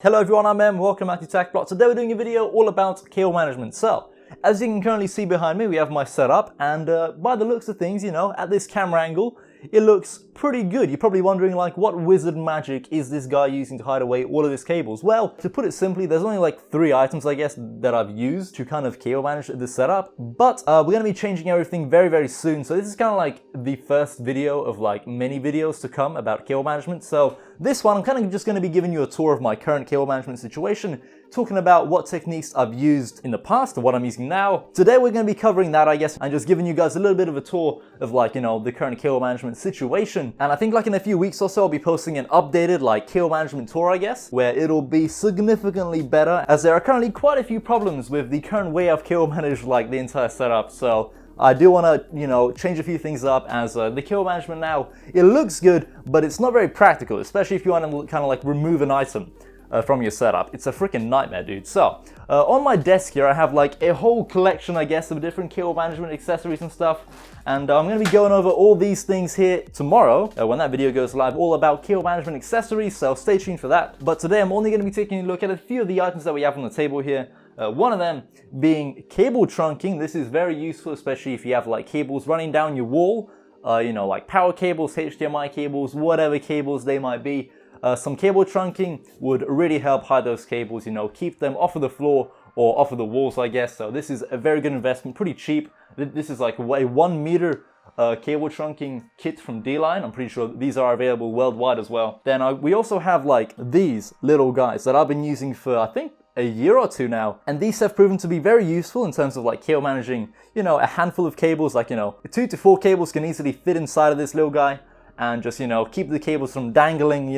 Hello everyone, I'm Em, welcome back to TechBlock. Today we're doing a video all about cable management. So, as you can currently see behind me, we have my setup, and by the looks of things, at this camera angle, it looks pretty good. You're probably wondering, like, what wizard magic is this guy using to hide away all of his cables? Well, to put it simply, there's only like 3 items, I guess, that I've used to kind of cable manage this setup, but we're going to be changing everything very, very soon. So this is kind of like the first video of like many videos to come about cable management. So this one, I'm kind of just going to be giving you a tour of my current cable management situation, talking about what techniques I've used in the past and what I'm using now. Today we're going to be covering that, I guess, and just giving you guys a little bit of a tour of like, the current cable management situation. And I think like in a few weeks or so, I'll be posting an updated like cable management tour, I guess, where it'll be significantly better, as there are currently quite a few problems with the current way I've cable managed like the entire setup. So I do want to, change a few things up, as the cable management now, it looks good, but it's not very practical, especially if you want to kind of like remove an item from your setup. It's a freaking nightmare, dude. So, on my desk here, I have like a whole collection, I guess, of different cable management accessories and stuff. And I'm going to be going over all these things here tomorrow, when that video goes live, all about cable management accessories, so stay tuned for that. But today I'm only going to be taking a look at a few of the items that we have on the table here. One of them being cable trunking. This is very useful, especially if you have like cables running down your wall, like power cables, HDMI cables, whatever cables they might be. Some cable trunking would really help hide those cables, keep them off of the floor or off of the walls, I guess. So this is a very good investment, pretty cheap. This is like a 1 meter cable trunking kit from D-Line. I'm pretty sure these are available worldwide as well. Then we also have like these little guys that I've been using for, I think, a year or two now, and these have proven to be very useful in terms of like cable managing, a handful of cables, like 2 to 4 cables can easily fit inside of this little guy, and just keep the cables from dangling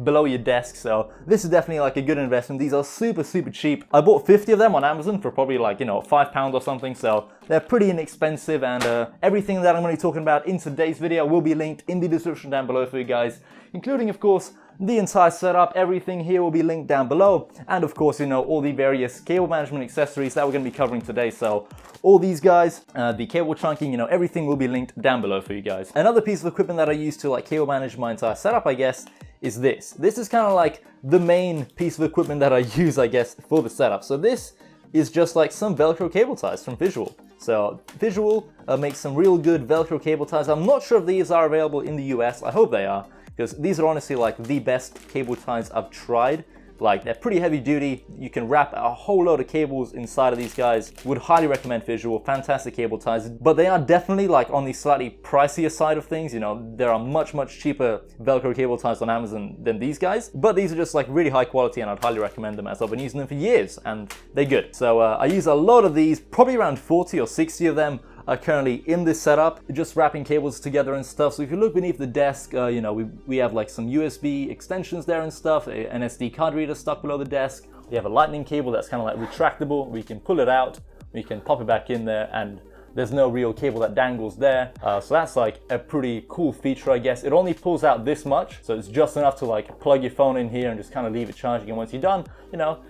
below your desk. So this is definitely like a good investment. These are super cheap. I bought 50 of them on Amazon for probably like £5 or something, so they're pretty inexpensive. And everything that I'm going to be talking about in today's video will be linked in the description down below for you guys, including of course the entire setup. Everything here will be linked down below, and of course all the various cable management accessories that we're going to be covering today. So all these guys, the cable trunking, everything will be linked down below for you guys. Another piece of equipment that I use to like cable manage my entire setup, I guess, is this. This is kind of like the main piece of equipment that I use, I guess, for the setup. So this is just like some Velcro cable ties from Visual. So Visual makes some real good Velcro cable ties. I'm not sure if these are available in the US. I hope they are, because these are honestly like the best cable ties I've tried. Like, they're pretty heavy duty. You can wrap a whole load of cables inside of these guys. Would highly recommend Visual. Fantastic cable ties. But they are definitely like on the slightly pricier side of things. There are much cheaper Velcro cable ties on Amazon than these guys. But these are just like really high quality, and I'd highly recommend them, as I've been using them for years and they're good. So I use a lot of these, probably around 40 or 60 of them are currently in this setup, just wrapping cables together and stuff. So if you look beneath the desk, we have like some USB extensions there and stuff, an SD card reader stuck below the desk. We have a lightning cable that's kind of like retractable. We can pull it out, we can pop it back in there, and there's no real cable that dangles there. So that's like a pretty cool feature, I guess. It only pulls out this much, so it's just enough to like plug your phone in here and just kind of leave it charging. And once you're done,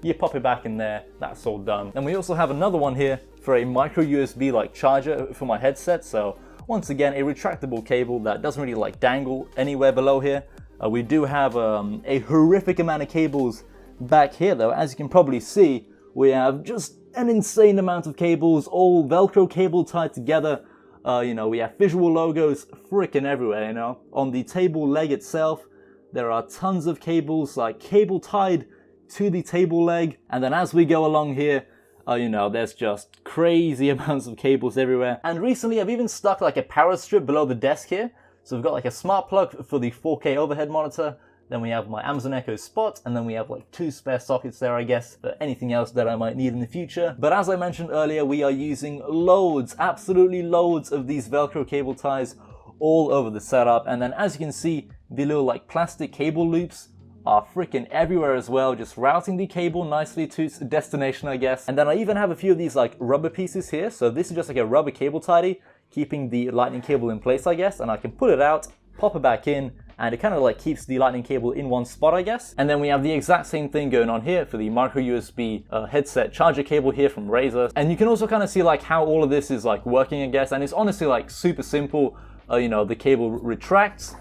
you pop it back in there, that's all done. And we also have another one here for a micro USB like charger for my headset. So once again, a retractable cable that doesn't really like dangle anywhere below here. We do have a horrific amount of cables back here though. As you can probably see, we have just an insane amount of cables, all Velcro cable tied together. We have Visual logos freaking everywhere, On the table leg itself, there are tons of cables, like cable tied to the table leg. And then as we go along here, there's just crazy amounts of cables everywhere. And recently I've even stuck like a power strip below the desk here. So we've got like a smart plug for the 4K overhead monitor. Then we have my Amazon Echo Spot, and then we have like 2 spare sockets there, I guess, for anything else that I might need in the future. But as I mentioned earlier, we are using loads, absolutely loads of these Velcro cable ties all over the setup. And then as you can see, the little like plastic cable loops are freaking everywhere as well, just routing the cable nicely to its destination, I guess. And then I even have a few of these like rubber pieces here. So this is just like a rubber cable tidy, keeping the lightning cable in place, I guess. And I can pull it out, pop it back in, and it kind of like keeps the lightning cable in one spot, I guess. And then we have the exact same thing going on here for the micro USB headset charger cable here from Razer. And you can also kind of see like how all of this is like working, I guess. And it's honestly like super simple. The cable retracts,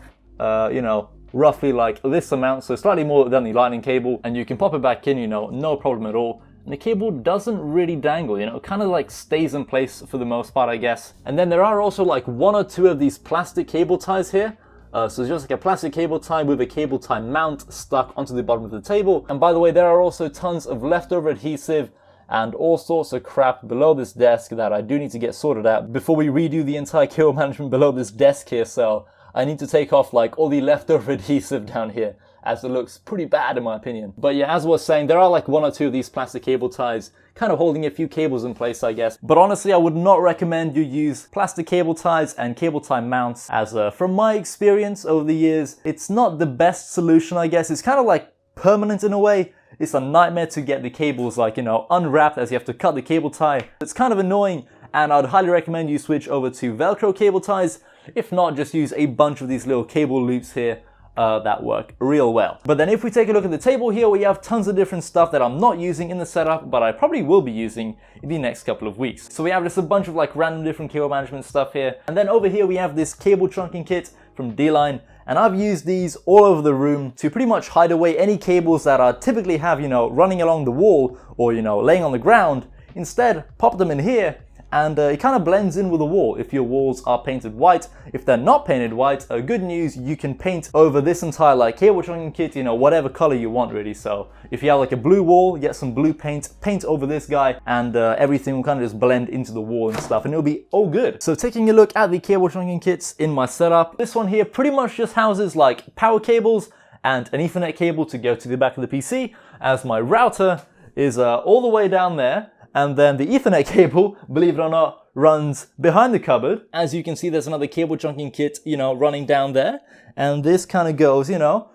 roughly like this amount, so slightly more than the lightning cable, and you can pop it back in, you know, no problem at all. And the cable doesn't really dangle, you know, it kind of like stays in place for the most part, I guess. And then there are also like 1 or 2 of these plastic cable ties here. So it's just like a plastic cable tie with a cable tie mount stuck onto the bottom of the table. And by the way, there are also tons of leftover adhesive and all sorts of crap below this desk that I do need to get sorted out before we redo the entire cable management below this desk here. So I need to take off like all the leftover adhesive down here, as it looks pretty bad in my opinion. But yeah, as I was saying, there are like 1 or 2 of these plastic cable ties kind of holding a few cables in place, I guess. But honestly, I would not recommend you use plastic cable ties and cable tie mounts, as from my experience over the years, it's not the best solution, I guess. It's kind of like permanent in a way. It's a nightmare to get the cables like, you know, unwrapped, as you have to cut the cable tie. It's kind of annoying, and I'd highly recommend you switch over to Velcro cable ties. If not, just use a bunch of these little cable loops here that work real well. But then if we take a look at the table here, we have tons of different stuff that I'm not using in the setup, but I probably will be using in the next couple of weeks. So we have just a bunch of like random different cable management stuff here. And then over here we have this cable trunking kit from D-Line. And I've used these all over the room to pretty much hide away any cables that I typically have, you know, running along the wall or, you know, laying on the ground. Instead, pop them in here, and it kind of blends in with the wall if your walls are painted white. If they're not painted white, good news, you can paint over this entire like cable trunking kit, you know, whatever color you want really. So if you have like a blue wall, get some blue paint over this guy, and everything will kind of just blend into the wall and stuff, and it'll be all good. So taking a look at the cable trunking kits in my setup, this one here pretty much just houses like power cables and an Ethernet cable to go to the back of the PC, as my router is all the way down there. And then the Ethernet cable, believe it or not, runs behind the cupboard. As you can see, there's another cable trunking kit, you know, running down there. And this kind of goes, you know,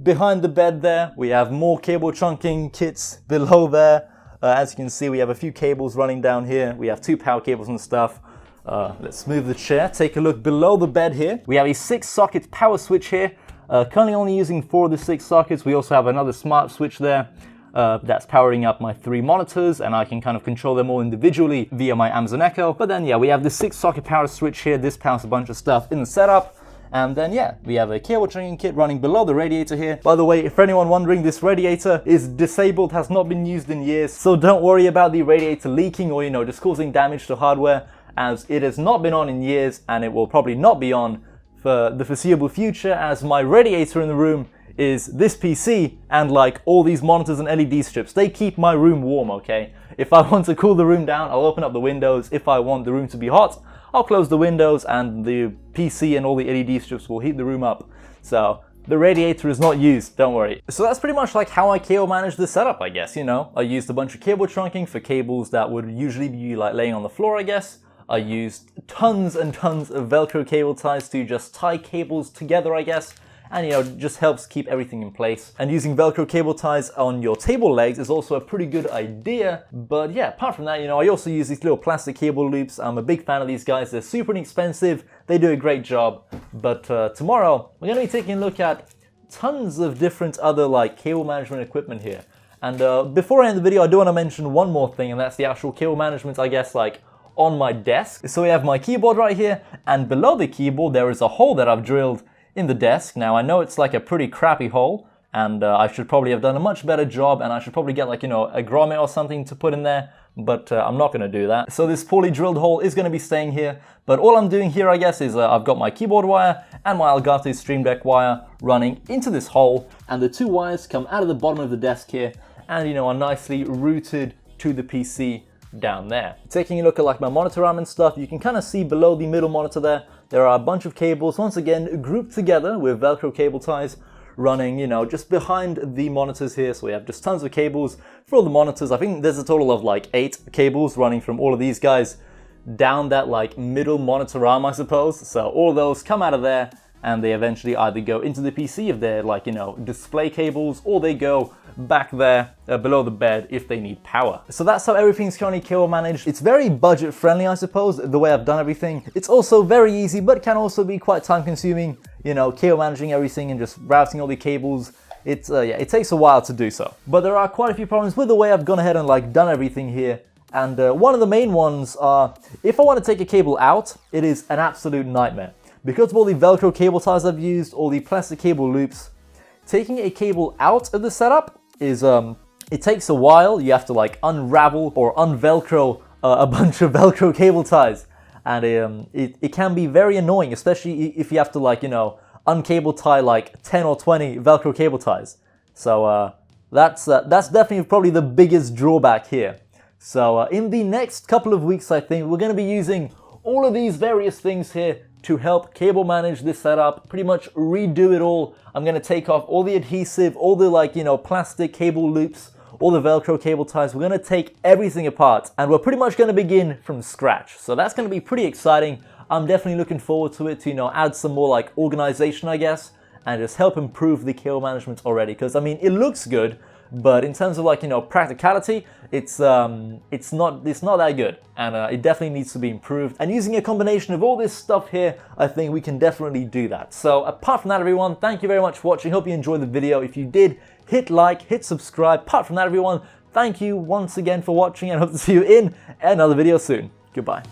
behind the bed there. We have more cable trunking kits below there. As you can see, we have a few cables running down here. We have 2 power cables and stuff. Let's move the chair. Take a look below the bed here. We have a 6-socket power switch here. Currently only using 4 of the 6 sockets. We also have another smart switch there. That's powering up my 3 monitors, and I can kind of control them all individually via my Amazon Echo. But then yeah, we have the 6-socket power switch here. This powers a bunch of stuff in the setup. And then yeah, we have a cable trunking kit running below the radiator here. By the way, for anyone wondering, this radiator is disabled, has not been used in years. So don't worry about the radiator leaking or, you know, just causing damage to hardware, as it has not been on in years, and it will probably not be on for the foreseeable future, as my radiator in the room is this PC and like all these monitors and LED strips. They keep my room warm, okay? If I want to cool the room down, I'll open up the windows. If I want the room to be hot, I'll close the windows, and the PC and all the LED strips will heat the room up. So the radiator is not used, don't worry. So that's pretty much like how I cable manage the setup, I guess, you know. I used a bunch of cable trunking for cables that would usually be like laying on the floor, I guess. I used tons and tons of Velcro cable ties to just tie cables together, I guess. And, you know, just helps keep everything in place. And using Velcro cable ties on your table legs is also a pretty good idea. But yeah, apart from that, you know, I also use these little plastic cable loops. I'm a big fan of these guys. They're super inexpensive. They do a great job. But tomorrow, we're going to be taking a look at tons of different other like cable management equipment here. And before I end the video, I do want to mention one more thing, and that's the actual cable management, I guess, like on my desk. So we have my keyboard right here, and below the keyboard, there is a hole that I've drilled in the desk. Now I know it's like a pretty crappy hole, and I should probably have done a much better job, and I should probably get like, you know, a grommet or something to put in there, but I'm not going to do that. So this poorly drilled hole is going to be staying here, but all I'm doing here, I guess, is I've got my keyboard wire and my Elgato Stream Deck wire running into this hole, and the 2 wires come out of the bottom of the desk here, and, you know, are nicely routed to the PC down there. Taking a look at like my monitor arm and stuff, you can kind of see below the middle monitor there are a bunch of cables, once again grouped together with Velcro cable ties running, you know, just behind the monitors here. So we have just tons of cables for all the monitors. I think there's a total of like 8 cables running from all of these guys down that like middle monitor arm, I suppose. So all of those come out of there, and they eventually either go into the PC if they're like, you know, display cables, or they go back there below the bed if they need power. So that's how everything's currently cable managed. It's very budget friendly, I suppose, the way I've done everything. It's also very easy, but can also be quite time consuming, you know, cable managing everything and just routing all the cables. It's yeah, it takes a while to do so. But there are quite a few problems with the way I've gone ahead and like done everything here. And one of the main ones are, if I want to take a cable out, it is an absolute nightmare. Because of all the Velcro cable ties I've used, all the plastic cable loops, taking a cable out of the setup is, it takes a while. You have to like unravel or unvelcro a bunch of Velcro cable ties. And it can be very annoying, especially if you have to like, you know, uncable tie like 10 or 20 Velcro cable ties. So that's definitely probably the biggest drawback here. So in the next couple of weeks, I think we're going to be using all of these various things here to help cable manage this setup, pretty much redo it all. I'm going to take off all the adhesive, all the like, you know, plastic cable loops, all the Velcro cable ties. We're going to take everything apart and we're pretty much going to begin from scratch. So that's going to be pretty exciting. I'm definitely looking forward to it to, you know, add some more like organization, I guess, and just help improve the cable management already. Because I mean, it looks good, but in terms of like, you know, practicality, it's not that good, and it definitely needs to be improved. And using a combination of all this stuff here, I think we can definitely do that. So apart from that, everyone, thank you very much for watching. Hope you enjoyed the video. If you did, hit like, hit subscribe. Apart from that, everyone, thank you once again for watching, and hope to see you in another video soon. Goodbye.